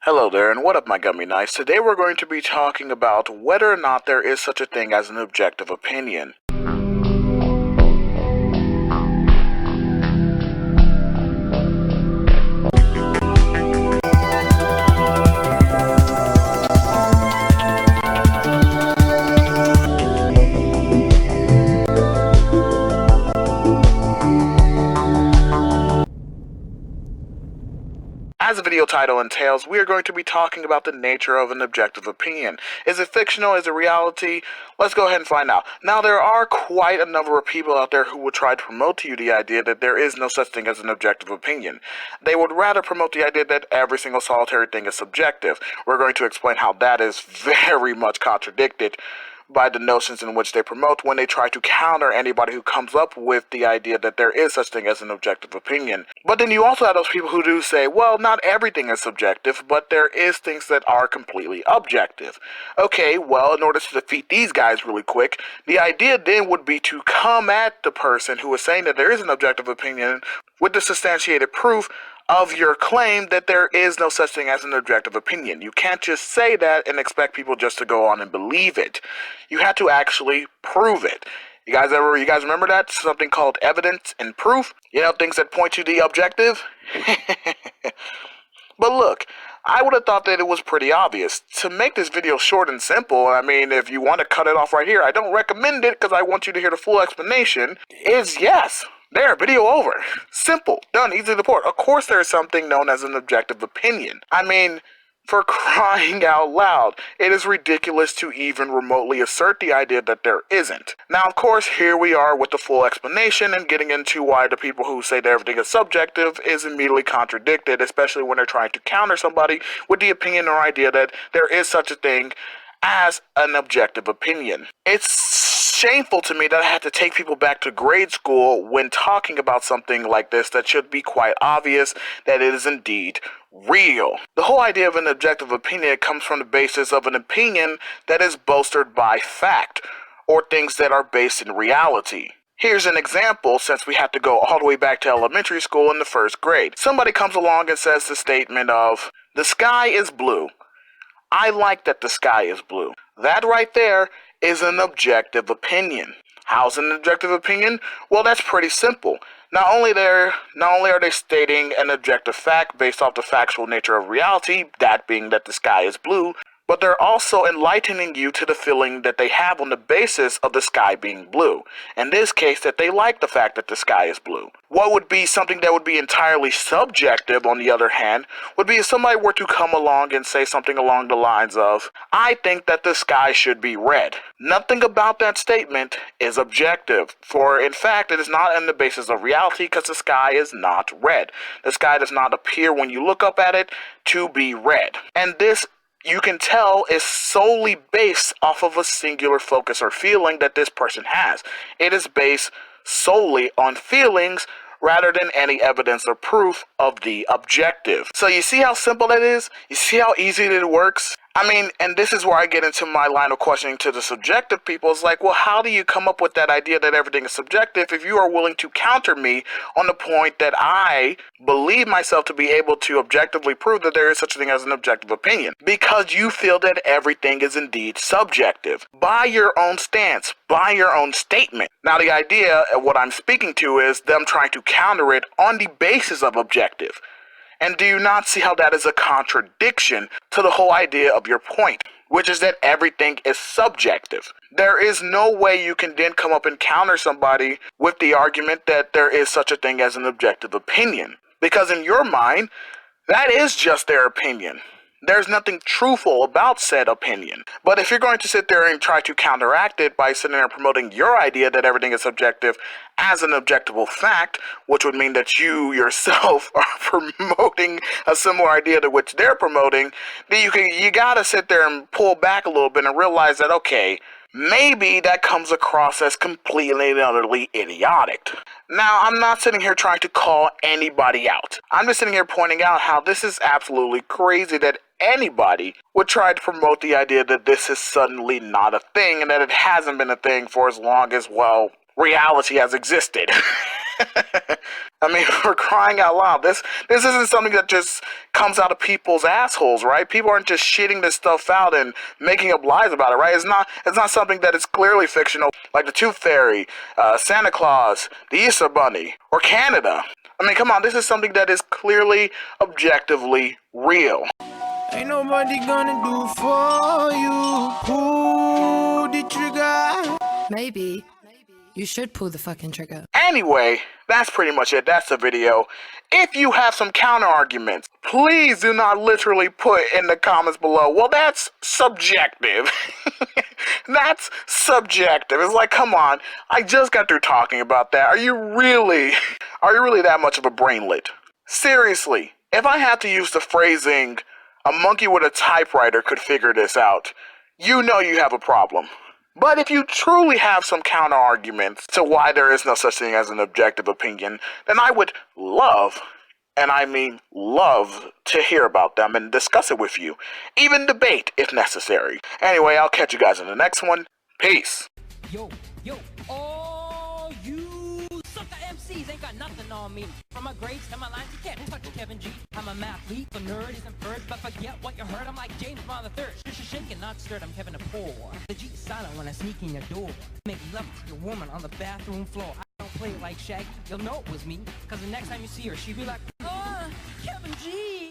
Hello there, and what up, my Gummy Knights? Today we're going to be talking about whether or not there is such a thing as an objective opinion. As the video title entails, we are going to be talking about the nature of an objective opinion. Is it fictional? Is it reality? Let's go ahead and find out. Now, there are quite a number of people out there who would try to promote to you the idea that there is no such thing as an objective opinion. They would rather promote the idea that every single solitary thing is subjective. We're going to explain how that is very much contradicted by the notions in which they promote when they try to counter anybody who comes up with the idea that there is such thing as an objective opinion. But then you also have those people who do say, well, not everything is subjective, but there is things that are completely objective. Okay, well, in order to defeat these guys really quick, the idea then would be to come at the person who is saying that there is an objective opinion with the substantiated proof of your claim that there is no such thing as an objective opinion. You can't just say that and expect people just to go on and believe it. You have to actually prove it. You guys remember that? Something called evidence and proof? You know, things that point to the objective? But look, I would have thought that it was pretty obvious. To make this video short and simple, I mean, if you want to cut it off right here, I don't recommend it because I want you to hear the full explanation, is yes. There, video over. Simple, done, easy to report. Of course there is something known as an objective opinion. I mean, for crying out loud, it is ridiculous to even remotely assert the idea that there isn't. Now, of course, here we are with the full explanation and getting into why the people who say that everything is subjective is immediately contradicted, especially when they're trying to counter somebody with the opinion or idea that there is such a thing as an objective opinion. It's shameful to me that I have to take people back to grade school when talking about something like this that should be quite obvious that it is indeed real. The whole idea of an objective opinion comes from the basis of an opinion that is bolstered by fact, or things that are based in reality. Here's an example, since we have to go all the way back to elementary school in the first grade. Somebody comes along and says the statement of, "The sky is blue. I like that the sky is blue." That right there is an objective opinion. How's an objective opinion? Well, that's pretty simple. Not only are they stating an objective fact based off the factual nature of reality, that being that the sky is blue, but they're also enlightening you to the feeling that they have on the basis of the sky being blue. In this case, that they like the fact that the sky is blue. What would be something that would be entirely subjective, on the other hand, would be if somebody were to come along and say something along the lines of, "I think that the sky should be red." Nothing about that statement is objective, for in fact it is not on the basis of reality because the sky is not red. The sky does not appear when you look up at it to be red. And this, you can tell, is solely based off of a singular focus or feeling that this person has. It is based solely on feelings rather than any evidence or proof of the objective. So you see how simple that is? You see how easy it works? I mean, and this is where I get into my line of questioning to the subjective people. It's like, well, how do you come up with that idea that everything is subjective if you are willing to counter me on the point that I believe myself to be able to objectively prove that there is such a thing as an objective opinion? Because you feel that everything is indeed subjective. By your own stance, by your own statement. Now, the idea of what I'm speaking to is them trying to counter it on the basis of objective. And do you not see how that is a contradiction to the whole idea of your point, which is that everything is subjective? There is no way you can then come up and counter somebody with the argument that there is such a thing as an objective opinion. Because in your mind, that is just their opinion. There's nothing truthful about said opinion. But if you're going to sit there and try to counteract it by sitting there and promoting your idea that everything is subjective as an objectable fact, which would mean that you yourself are promoting a similar idea to which they're promoting, then you gotta sit there and pull back a little bit and realize that, okay, maybe that comes across as completely and utterly idiotic. Now, I'm not sitting here trying to call anybody out. I'm just sitting here pointing out how this is absolutely crazy that anybody would try to promote the idea that this is suddenly not a thing and that it hasn't been a thing for as long as, well, reality has existed. I mean, we're crying out loud. This isn't something that just comes out of people's assholes, right? People aren't just shitting this stuff out and making up lies about it, right? It's not something that is clearly fictional, like the Tooth Fairy, Santa Claus, the Easter Bunny, or Canada. I mean, come on, this is something that is clearly, objectively real. Ain't nobody gonna do for you. Pull the trigger. Maybe you should pull the fucking trigger. Anyway, that's pretty much it. That's the video. If you have some counter arguments, please do not literally put in the comments below, well, that's subjective. That's subjective. It's like, come on, I just got through talking about that. Are you really that much of a brainlet? Seriously, if I had to use the phrasing, a monkey with a typewriter could figure this out, you know you have a problem. But if you truly have some counter arguments to why there is no such thing as an objective opinion, then I would love, and I mean love, to hear about them and discuss it with you. Even debate if necessary. Anyway, I'll catch you guys in the next one. Peace. Yo, all you sucker MCs ain't got nothing on me. From my grades to my lines, you can't touch Kevin G. I'm a mathlete, the nerd isn't birds, but forget what you heard. I'm like James Bond III, shaking, not stirred. I'm Kevin the Poor. The G is silent when I sneak in your door. Make love to your woman on the bathroom floor. I don't play it like Shaggy. You'll know it was me, cause the next time you see her, she'll be like, Kevin G.